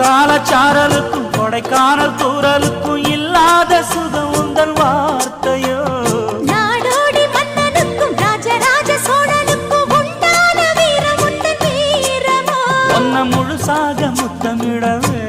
குற்றாலச்சாரலுக்கும் கொடைக்கானல் தூரலுக்கும் இல்லாத சுகம் உந்தன் வார்த்தையோ. நாடோடி மன்னனுக்கும் ராஜராஜ சோழனுக்கும் உண்டான வீரம் உந்தன் வீரமோ. ஒன்ன முழுசாக முத்தமிடவே